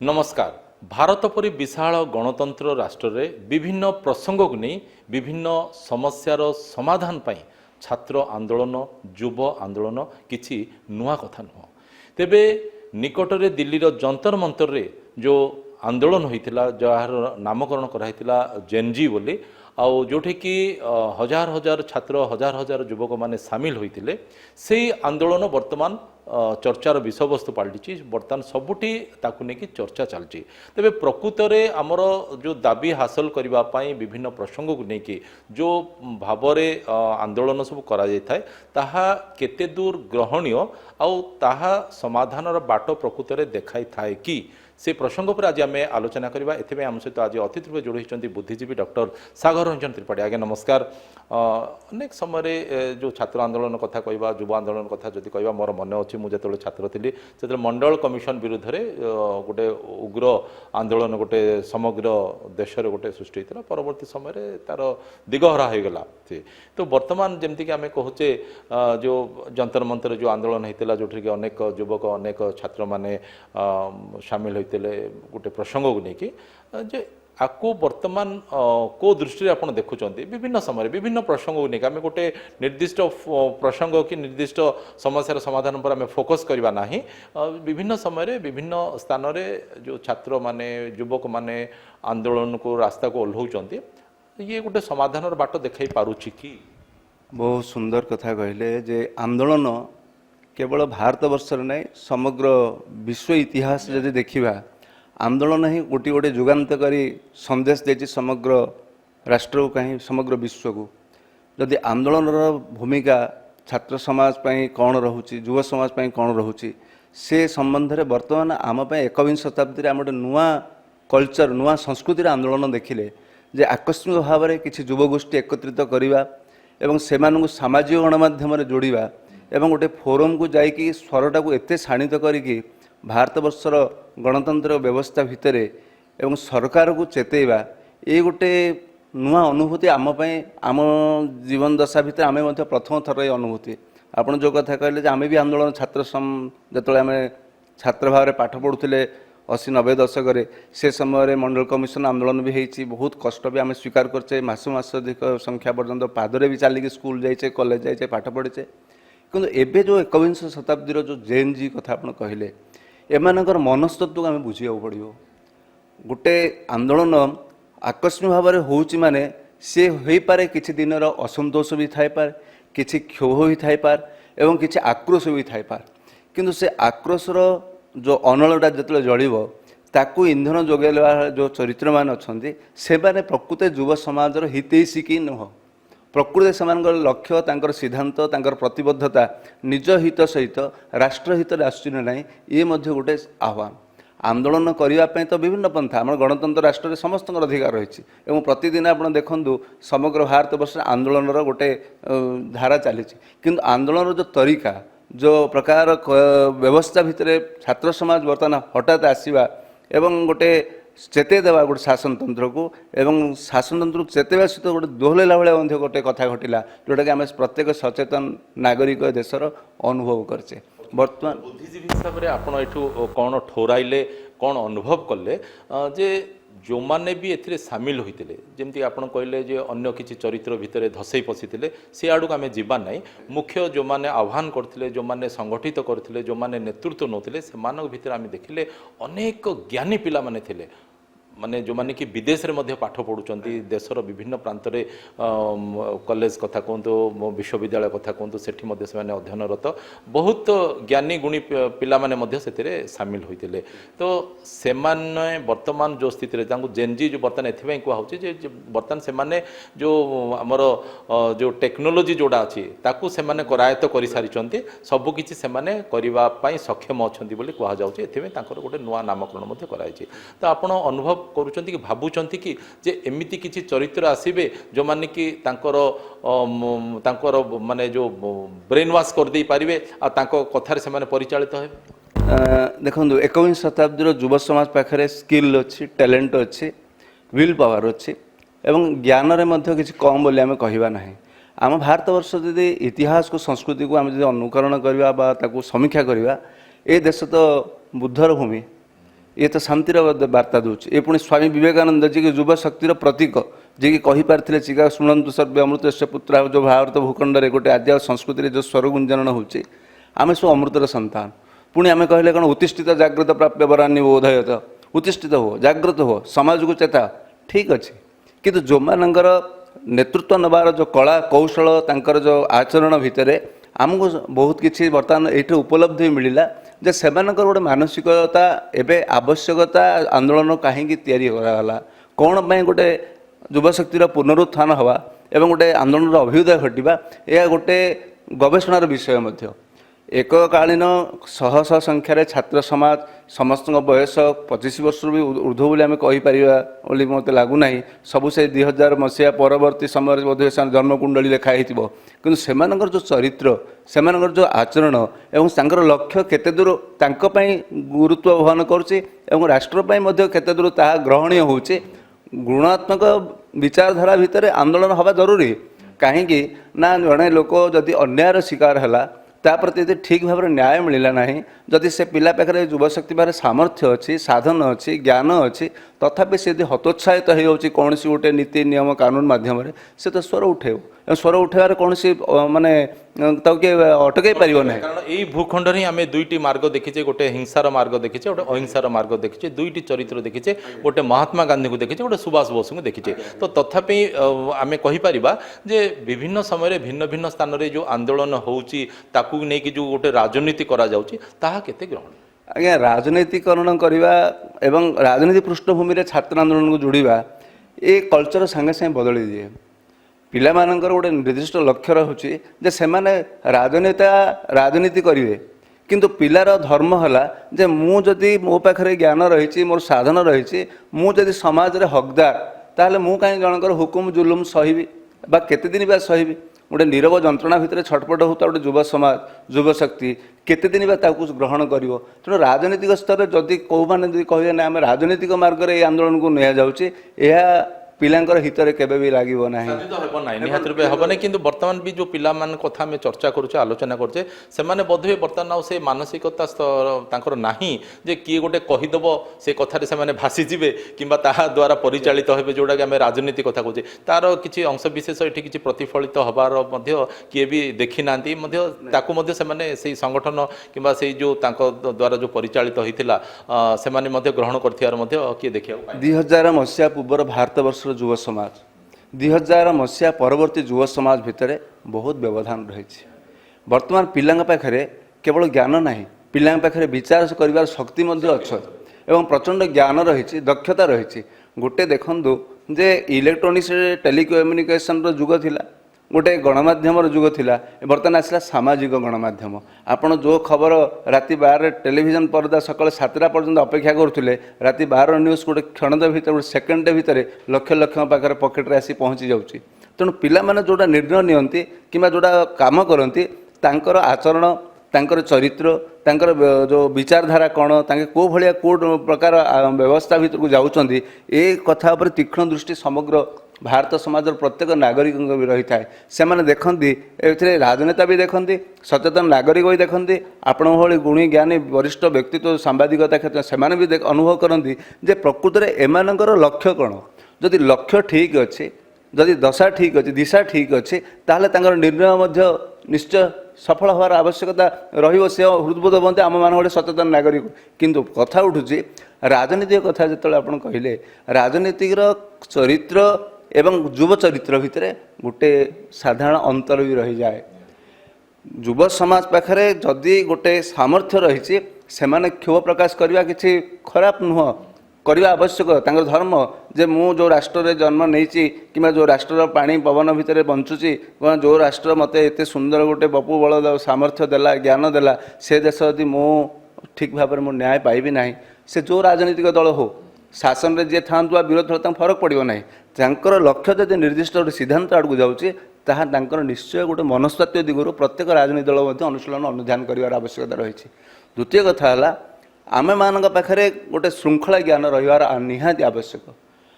नमस्कार। भारत परि विशाल गणतंत्र राष्ट्र रे विभिन्न प्रसंग को नहीं विभिन्न समस्यार समाधान पाई छात्र आंदोलन युव आंदोलन किछि नुआ कथा नुह तेबे निकट रे दिल्ली रो जंतर मंतर रे जो आंदोलन होइतिला जार नामकरण कराइतिला जेनजी बोली आउ जोठी कि हजार हजार छात्र हजार हजार युवक माने सामिल होइतिले सेही आंदोलन वर्तमान चर्चार विषयवस्तु पलटि बर्तमान सबुठी ताकू नेकी चर्चा चलती तेबे प्रकृत में आमर जो दाबी हासिल करने विभिन्न प्रसंग को लेकिन जो भाव आंदोलन सब करा केते दूर ग्रहणीय आउ ताहा समाधान बाट प्रकृत में देखाई थाए कि से प्रसंग पर आज आम आलोचना करवा एथि आम सहित आज अतिथि रूप जोड़ी बुद्धिजीवी डॉक्टर सागर रंजन त्रिपाठी। आगे नमस्कार। अनेक समय जो छात्र आंदोलन कथा कहवा युवा आंदोलन कथा जदि कहवा मोर मन अच्छी मुझे जो छात्र थी से मंडल कमिशन विरुद्ध में गोटे उग्र आंदोलन गोटे समग्र देश में गोटे सृष्टि होता परवर्ती समय तार दिगहरा हो गला तो वर्तमान जमती आम कहचे जो जंतर मंतर जो आंदोलन होता जो अनेक युवक अनेक छात्र मैंने सामिल होते गोटे प्रसंग को लेकिन जे आपको वर्तमान को दृष्टि आप देखुं विभिन्न समय विभिन्न प्रसंग को लेकिन आम गोटे निर्दिष्ट प्रसंग कि निर्दिष्ट समस्यार समाधान पर आम फोकस करवा ना विभिन्न समय विभिन्न स्थान में जो छात्र माने युवक माने आंदोलन को रास्ता को ओह्लाउंट ये गोटे समाधान बाट देखा पारुछि कि बहुत सुंदर कथा कहले जे आंदोलन केवल भारत वर्ष नहीं समग्र विश्व इतिहास जदि देखिबा आंदोलन ही गोटे गोटे जुगान्तकारी संदेश देती समग्र राष्ट्र को कहीं समग्र विश्व को जदि आंदोलन भूमिका छात्र समाज पाई कौन रहुची युव समाज पाई कौन रहुची से संबंध में वर्तमान आम एकविंश शताब्दी आम गोटे नुआ कल्चर नुआ संस्कृतिर आंदोलन देखिले जे आकस्मिक भाव में किसी युवगोष्ठी एकत्रित करवा एवं सेमानकु सामाजिक गणमाध्यम जोड़वा एवं गोटे फोरम को जाइकी स्वरटा को एते शाणित करिकी भारत वर्षर गणतंत्र व्यवस्था भितर एवं सरकार को चेतेवा ये गोटे नुआ अनुभूति आम आम जीवन दशा भितर आम प्रथम थर ये अनुभूति आपड़ जो कथा कहले आम भी आंदोलन छात्र जो आम छात्र भाव में पाठ पढ़ुले 80-90 दशक से समय मंडल कमिशन आंदोलन भी होती बहुत कष्ट भी आम स्वीकार करचे मास अधिक संख्या पर्यंत पादरे भी चलिकी स्कूल जाइए कॉलेज जाइए पाठ पढ़ीचे किंतु एबे जो एकविंश शताब्दी जो जेन जी कथा आप कहले एमानकर मनस्तत्व को आम बुझा पड़ो गोटे आंदोलन आकस्मिक भाव में होची माने सी हो पारे किसी दिन असंतोष भी थाई पार किसी क्षोभ भी थाई पार एवं किसी आक्रोश भी थाई पार किंतु से आक्रोशर जो अनलटा जो जड़ब ताकू इंधन जोगेवा जो चरित्र मान अच्छा से प्रकृत युव समाजर हितैषी कि नुह प्रकृति से लक्ष्य तांकर सिद्धांत तांकर प्रतिबद्धता निज हित सहित राष्ट्रहित आसुना ना ये गोटे आह्वान आंदोलन करने तो विभिन्न पंथा आम गणतंत्र राष्ट्र में समस्त अधिकार रही प्रतिदिन आप देखूँ समग्र भारत वर्ष आंदोलन गोटे धारा चली किंतु आंदोलन जो तरीका जो प्रकार व्यवस्था भितर छात्र समाज बर्तमान हठात आसवा एवं गोटे चेते देवा गोटे शासन तंत्र को एवं शासन तंत्र को चेतवा सहित गोटे दोहलेला भाई गोटे कथा घटला जोटा कि आम प्रत्येक सचेतन नागरिक देशर अनुभव करचे बर्तमान बुद्धिजीवी हिसाब से आपड़ यू कौन ठोराइले कौन अनुभव कले जे जो माने भी एथिरे सामिल होते जमती आप कहले जे अन्य किसी चरित्र भितर धसई पशिते से आड़ को आम जीवा ना मुख्य जो माने आह्वान करते जो माने संगठित करते जो माने नेतृत्व नौते से भितर आम देखिले अनेक ज्ञानी पिला माने थिले माने जो माने कि विदेश रे मध्य पाठ पढ़ुचंती देशर विभिन्न प्रांत रे कॉलेज कथा कहतु विश्वविद्यालय कथा कहतु सेठी मध्य से माने अध्ययनरत बहुत ज्ञानी गुणी पिला माने मध्य सेतिरे सामिल होइतिले तो से माने वर्तमान जो स्थिति रे तांको जेनजी जो वर्तमान एथिबे को होची जे वर्तमान से माने जो हमर जो टेक्नोलॉजी जोडा अछि ताकू से माने करायत करि सारिचंती सब किछि से माने करिवा पई सक्षम अछंती बोली कहा जाउची एथिबे तांकर गोटे नुवा नामकरण मध्य कराइछि तो आपण अनुभव करूचंती कि भाबुचंती कि जे एमिति किछि चरित्र आसीबे जो माने कि तांकर माने जो ब्रेन वॉश कर दे पारिबे आ तांको कथार से माने परिचालित हेबे देखो एकविंश शताब्दी युव समाज पाखे स्किल अच्छी टैलेंट अच्छी विल पावर अच्छी एवं ज्ञान रे मध्य किछि कम बोली आम कहवा ना आम भारत वर्ष यदि इतिहास को संस्कृति को आम अनुकरण करवा समीक्षा करवा ए देश तो बुद्धर भूमि ये तो शांतिर वार्ता दूँ ये पुणी स्वामी विवेकानंद जी की युवा शक्तिर प्रतीक जी की कही पारे चिका शुणु सर्वे अमृत से पुत्र जो भारत भूखंड में गोटे आद्य संस्कृति जो स्वर गुंजन होची आम सब अमृतर संतान पुणी आम कहले कौन उत्तिष्ठित जागृत प्राप्य वरान्य बोधयत उत्तिष्ठित हो जागृत हो समाज को चेता ठीक अच्छे किंतु जो मानकर नेतृत्व नबार जो कला कौशल तांकर जो आचरण भितर आमको बहुत किसी बर्तमान ये उपलब्धि मिलला जे सेमानकर गोटे मानसिकता एवं आवश्यकता आंदोलन कहीं कराला कौन पाई गोटे युवशक्तिर पुनरुत्थान हवा एवं गोटे आंदोलन अभ्युदय घटवा यह गोटे गवेषणार विषय मध्य एककालीन शह शह संख्यार छात्र समाज समस्त बयस 25 वर्ष भी ऊर्ध्व बोली आम कहीपर मत लगुना सबू से 2000 मसीहा परवर्ती समय बोध जन्मकुंडली लेखाई कि सेमानकर जो चरित्र सेमानकर जो आचरण एवं लक्ष्य केते दूर तांकपाई गुरुत्व वहन करुच्ची राष्ट्रपाई केते दूर ताहा ग्रहणीय होउची गुणात्मक विचारधारा भितर आंदोलन हवा जरूरी कहीं ना जड़े लोक जदि अन्यायर शिकार है ताप्रति यदि ठीक भाव न्याय मिलला नहीं जदि से पिला पाखे युवशक्ति बारे सामर्थ्य अच्छी साधन अच्छी ज्ञान अच्छी तथापि से यदि हतोत्साहित हो कौन गोटे नीति नियम कानून मध्यम से तो स्वर उठेब स्वर उठेबार कौन माने किए अटकई पार ना कारण यही भूखंड ही आम दुईटी मार्ग देखीचे गोटे हिंसार मार्ग देखीचे गोटे अहिंसार मार्ग देखीचे दुईटी चरित्र देखीचे गोटे महात्मा गांधी को देखीचे गोटे सुभाष बोस को देखीचे तो तथापि आम कहीपर जे विभिन्न समय भिन्न भिन्न स्थान में जो आंदोलन होउची ताकू नहीं जो गोटे राजनीति करा जाउची ताहा केते ग्रहण आज्ञा राजनीतिकरण करवा एवं राजनीति पृष्ठभूमि रे छात्र आंदोलन को जोड़वा ये कल्चर संगे संगे बदली दिए पिला मानकर गोटे निर्दिष्ट लक्ष्य रहुची जे सेमाने राजनेता राजनीति करिवे किंतु पिलार धर्म है जे मु जदि मो पाखे ज्ञान रही मोर साधन रही मु जदि समाज रे हकदार ताहले मु कहीं जनकर हुकुम जुलुम सहिबी बा केते दिन बा सहिबी गोटे नीरव जंत्रणा भितर छटपट होता गोटे युवा समाज युवशक्ति केते दिन बा ताकू ग्रहण करिवो तेणु राजनीतिक स्तर जदि कौ मैंने कहे ना आम राजनीतिक मार्ग में आंदोलन को निया जाउची यह पिलांकर हितरे केबे भी लागिवो नाही निहात रूपे हम ना कि बर्तमान भी जो पिला मान कथा में चर्चा करुचे आलोचना करुचे से बोधे बर्तमान आउ से मानसिकता स्तर नाही जे किए गोटे कहीदेव से कथार से भासीजे कि द्वारा परिचालित हे जोटा कि आम राजनीति कथा कहे तार किसी अंश विशेष ये किसी प्रतिफलित हबार किए भी देखी ना से संगठन कि से जो द्वारा जो परिचालित होता से ग्रहण कर किए देखा 2000 मसीहा पूर्वर भारत वर्ष युव समाज 2000 मसीहा परवर्ती युव समाज भितर बहुत व्यवधान रही बर्तमान पिला पाखे केवल ज्ञान ना पिला पाखे विचार कर शक्ति अच्छे एवं प्रचंड ज्ञान रही दक्षता रही गोटे देखु जे इलेक्ट्रोनिक्स टेलीकम्युनिकेशन जुग थिला गोटे गणमाध्यम जुग थिला बर्तमान आसला सामाजिक गणमाध्यम आपण जो खबर राति 12 टेलीविजन पर्दा सकाल 7टा पर्यंत अपेक्षा करुले राति 12 न्यूज गोटे क्षण भीतर गोटे सेकेंड भितर लक्ष लक्ष पाखे पकेट्रे आसी पहुँची जाऊँगी तेणु पिला जोटा निर्णय नियंती कि जोटा काम करती तांकर आचरण तांकर चरित्र तांकर जो विचारधारा कौन तांके को भलिया को प्रकार व्यवस्था भीतर को जाउछंती ए कथा पर तीक्ष्ण दृष्टि समग्र भारत समाज प्रत्येक नागरिक भी रही थाए से देखती ए राजनेता भी देखती सचेतन नागरिक भी देखती आपण भली गुणी ज्ञानी वरिष्ठ व्यक्तित्व सांबादिकता क्षेत्र से भी अनुभव करती जे प्रकृत में एमानकर लक्ष्य कौन जदि लक्ष्य ठीक अच्छे जदि दशा ठीक अच्छे दिशा ठीक अच्छे ताहले तांकर निर्णय निश्चय सफल हवार आवश्यकता रही से हृदबोध बनते आम मान गोटे सचेतन नागरिक किंतु कथा उठुची राजनीतिक कथा जो आप कहले राजनीतिर चरित्र एवं युव चरित्र भितर गोटे साधारण अंतर भी रही जाए युव समाज पाखे जदि गोटे सामर्थ्य रही से क्षोभ प्रकाश करने किसी खराब नुह करवा आवश्यक तांकर धर्म जे मु जो राष्ट्र रे जन्म नहीं कि जो राष्ट्र पानी पवन भितर बंचुची जो राष्ट्र मत एत सुंदर गोटे बपु बल सामर्थ्य देला ज्ञान देला से देश यदि मु ठीक भाव में न्याय पाइबी ना से जो राजनीतिक दल हो शासन में जी था विरोध फरक पड़ो ना तांकर लक्ष्य जब निर्दिष्ट गोटे सिद्धांत आड़ को जाऊँगी ताहा निश्चय गोटे मनस्तात्व दिगरू प्रत्येक राजनीति दल अनुशीलन अनुध्यान कर आवश्यकता रही द्वितीय कथा है आमे मान पाखे गोटे श्रृंखला ज्ञान रहिबार निहाती आवश्यक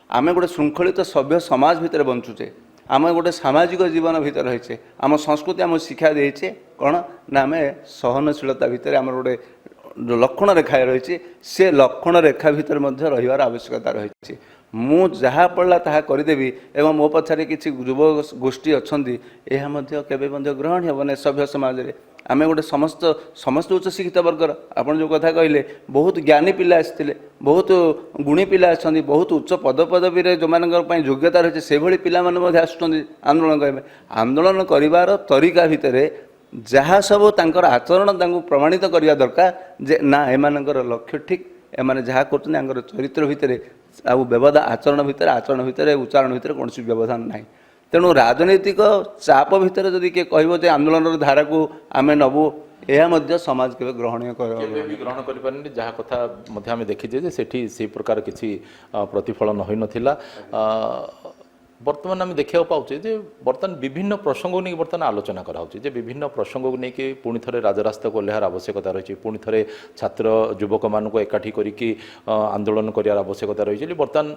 आमे गोटे श्रृंखलित सभ्य समाज भितर बंचुचे आम गोटे सामाजिक जीवन भितर रहीचे आम संस्कृति आम शिक्षा देचे कौन ना आम सहनशीलता भितर आम गोटे जो लक्षण रेखा रही से लक्षण रेखा भितर मध्य रहिबार आवश्यकता रही मु जहाँ पड़ा ताहा करदेवी एवं मो पछारे किसी युव गोष्ठी अच्छा यह केवे ग्रहण हेबन सभ्य समाज रे आमे गोटे समस्त समस्त उच्च शिक्षित वर्गर आपन जो कथा कहले बहुत ज्ञानी पिला आसते बहुत गुणी पिला अच्छा बहुत उच्च पदपदवी जो मान योग्यता रही से भली पिला माने आसुचंदी आंदोलन करबे आंदोलन करिवार तरीका भितर जहाँ सब तांकर आचरण तांको प्रमाणित करवा दरकार जे ना एमानकर लक्ष्य ठीक एमाने जहाँ कर चरित्र भितर आउ व्यवधान आचरण भितर उच्चारण भितर कौन व्यवधान ना तेणु राजनैतिक चाप भितर जदि किए कह आंदोलन धारा को आम नबू यह समाज के ग्रहणीय ग्रहण कर जहाँ कथा आम देखीचे सेठी से प्रकार किसी प्रतिफलन हो नाला बर्तमान आम देखा पाचे जे बर्तमान विभिन्न प्रसंग नहीं बर्तमान आलोचना कराऊँचे विभिन्न प्रसंग को लेकिन पुणी थे राजरास्ता को ओह्लार आवश्यकता रही पुणी थे छात्र युवक मानक एकाठी करिकी आंदोलन करार आवश्यकता रही बर्तमान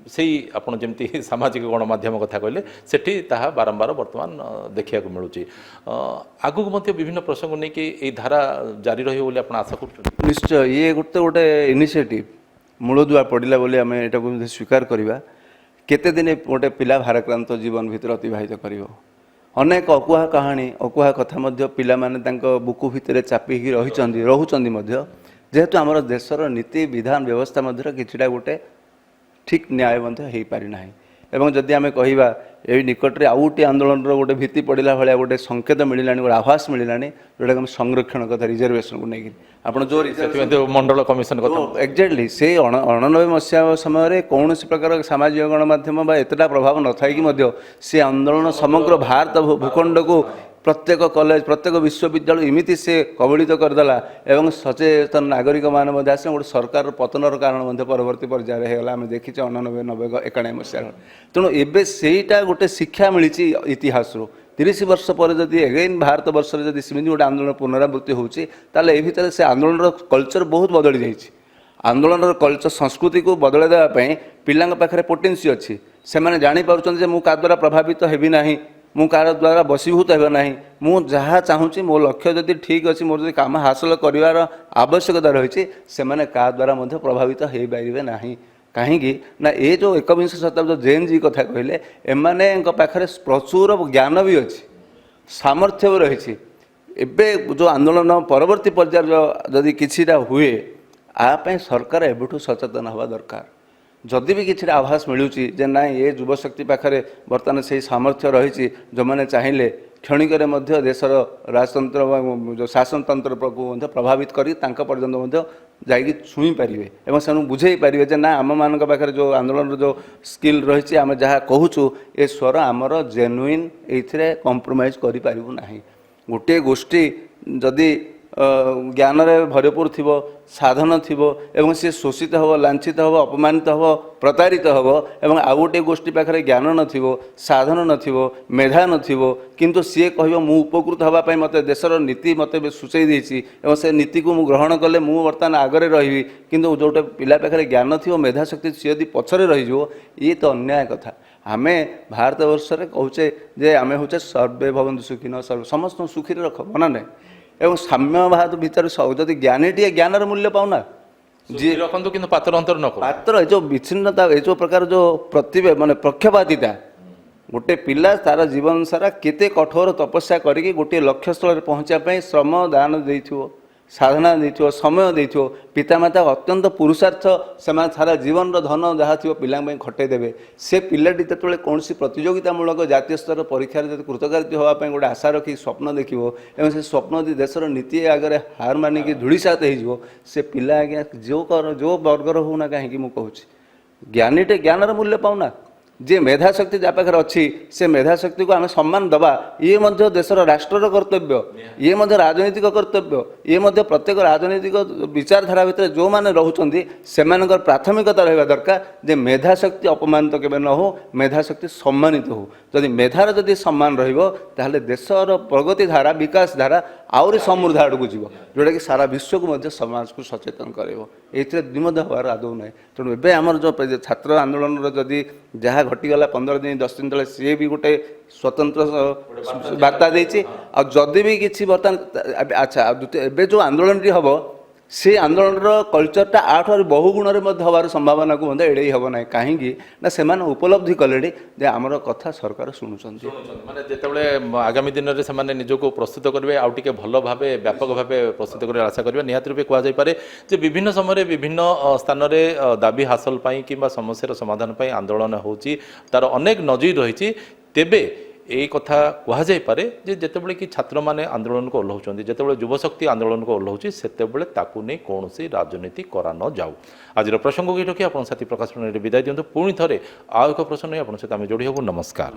से आप जमी सामाजिक गणमाध्यम कथा कहले सेठी ताहा बारंबार बर्तमान देखा मिलूँ आगक विभिन्न प्रसंग नहीं कि धारा जारी रही आप आशा कर निश्चय ये गोटे इनिशिएटिव मूलदुआ पड़ा बोली आम यहाँ स्वीकार करवा केते दिन गोटे पिला भाराक्रांत जीवन भितर अतिवाहित करिवो अनेक अकुहा कहानी अकुहा कथा मध्य पिला माने तांको बुकु भितर चापिकी रहुचंदी मध्य जेहेतु आमर देशर नीति विधान व्यवस्था मध्य किछिटा गोटे ठीक न्याय मध्य हो पारि नाही एवं जदि आमे कहिबा ए निकटरे आउटी आंदोलन गोटे भित्ति पड़िला भाया गोटे संकेत मिलानी गोटे आभास मिलानी जोटा संरक्षण कथा रिजर्वेशन को लेकिन आप जो मंडल कमिशन कथा एक्जाक्टली से 89 मसीहा समय कौन प्रकार सामाजिक गणमाध्यम एतटा प्रभाव न था सी आंदोलन समग्र भारत भूखंड को प्रत्येक कॉलेज प्रत्येक विश्वविद्यालय इमिति से कबलित करदेला एवं सचेतन नागरिक मान आसे गोटे सरकार पतनर कारण परवर्ती पर्यायर होगा आम देखी 89 90 91 मसीह तेणु एवं सेटा गोटे शिक्षा मिली इतिहास 30 वर्ष पर जदि एगेन भारत वर्ष जदि सेमती गोटे आंदोलन पुनरावृत्ति होता ये भितर से आंदोलन कल्चर बहुत बदली जाइए आंदोलन कल्चर संस्कृति को बदल देवाई पिला पाखे पोटेंसी अच्छी से जापार मु का द्वारा प्रभावित हेबी ना मु कार द्वारा बसीभूत हो ना मु जहाँ चाहूँगी मो लक्ष्य जदि ठीक अच्छी मोर जो काम हासिल कर आवश्यकता रही से क्या द्वारा प्रभावित हो पारे ना कहीं ना ये जो 21 शताब्दी जेन जी कथा कहले एमाने पाखे प्रचुर ज्ञान भी अच्छी सामर्थ्य भी रही एबे जो आंदोलन परवर्ती पर्यायर जदि किछिटा हुए आपाई सरकार एबठू सचेतन हवा दरकार जदि भी किसी आभास मिलूँ जे ना ये युवशक्ति पाखे बर्तमान से सामर्थ्य रही जो मैंने चाहिए क्षणिक देशर राजतंत्र जो शासनतंत्र को प्रभावित कर पर्यंत जाकि छुई पारे और से बुझे पारे जे ना आम मान पाखे जो आंदोलन जो स्किल रही आम जहाँ कहूँ ये स्वर आमर जेन्युइन ये कंप्रोमाइज करें गोटे गोष्ठी जदि ज्ञान रे भरपूर थी साधन थी एवं सी शोषित हो लांछित हो अपमानित हो प्रतारित हो एवं आउ गोटे गोष्ठी पाखे ज्ञान नथिबो साधन नथिबो मेधा नथिबो किंतु सी कहिबो मु उपकृत होगापाई मते देशर नीति मते सूचई देछि एवं से नीति को मु ग्रहण कले मु वर्तमान आगरे रही किंतु जोटे पिला पाखे ज्ञान थिबो मेधा शक्ति सी यदि पछरे रहिजो ये तो अन्याय कथा आमे भारत वर्ष रे कहूचे जे आमे होचे सर्वे भवन्तु सुखिनः सर्व समस्त सुखी रख मना नहीं एवं साम्यवाद भीतर जदि ज्ञानीटे ज्ञानर मूल्य पाऊना जी रखु कि पात्र अंतर न पात्र जो विच्छिन्नता ये जो प्रकार जो प्रतिभा माने पक्षपातिता गोटे पिला तार जीवन सारा केते कठोर तपस्या करिकी गोटे लक्ष्य स्थल पहुँचापी श्रम दान देइथिबो साधना देइथिबो समय देइथिबो पितामाता अत्यंत पुरुषार्थ से सारा जीवन धन जहाँ थी पिला खटे देवे से पिलाटी जो कौन प्रतियोगितामूलक जातीय स्तर परीक्षा कृतकार्य होगापी गोटे आशा रखी स्वप्न देखो एवं से स्वप्न यदि देशर नीति आगे हार मानिकी धूलिसात हो से पिला आज्ञा जो वर्गर होना कहीं मुझे ज्ञानीटे ज्ञानर मूल्य पाऊना जे मेधा शक्ति जहाँ पाखे अच्छी से मेधा शक्ति को आम सम्मान दबा ये मध्य देशर राष्ट्रर कर्तव्य ये मध्य राजनैतिक कर्तव्य ये मध्य प्रत्येक राजनैतिक विचारधारा भितर जो मैंने रोचे से प्राथमिकता रहा दरकार जे मेधा शक्ति अपमानित केवे न हो मेधा शक्ति सम्मानित हो जदि मेधार जदि सम्मान रहा देशर प्रगति धारा विकास धारा आहरी समृद्ध आड़क जीव जोटा कि सारा विश्व को समाज को सचेतन कर द्विमत हबार आदौ ना तेणु एवं आमर जो छात्र आंदोलन जदि जहाँ घटीगला 15 दिन 10 दिन तले सी भी गोटे स्वतंत्र वार्ता देछि आ जदि भी किछि बर्तमान अच्छा एबे जो आंदोलन हम से आंदोलन कल्चरटा आठू बहु गुण में हबार संभावना को एड़े हम ना कहीं ना से उपलब्धि कले जे आमर कथा सरकार शुणुंट ମାନେ ଯେତେବେଳେ ଆଗାମୀ ଦିନରେ ସେମାନେ ନିଜକୁ ପ୍ରସ୍ତୁତ କରିବେ ଆଉ ଟିକେ ଭଲ ଭାବେ ବ୍ୟାପକ ଭାବେ ପ୍ରସ୍ତୁତ କରିବା ଆଶା କରିବା ନିହାତି ରୂପେ କୁହାଯାଇପାରେ ଯେ ବିଭିନ୍ନ ସମୟରେ ବିଭିନ୍ନ ସ୍ଥାନରେ ଦାବି ହାସଲ ପାଇଁ କିମ୍ବା ସମସ୍ୟାର ସମାଧାନ ପାଇଁ ଆନ୍ଦୋଳନ ହେଉଛି ତାର ଅନେକ ନଜିର ରହିଛି ତେବେ এই কথা কুহযাইপারে যে যেতবে কি ছাত্রমানে আন্দোলনকে ওহ্লাউଛନ୍ତି যেতবে যুবশক্তি আন্দোলনকে ওহ্লাউছি সেতবে তাকে নেই কৌশি রাজনীতি করা ন যাও আজর প্রসঙ্গকে রক্ষি আপনার সাথী প্রকাশ বিদায় দিও পুঁ থরে আউ এক প্রশ্ন নিয়ে আপনার সহ আমি যোড়ি হবু নমস্কার।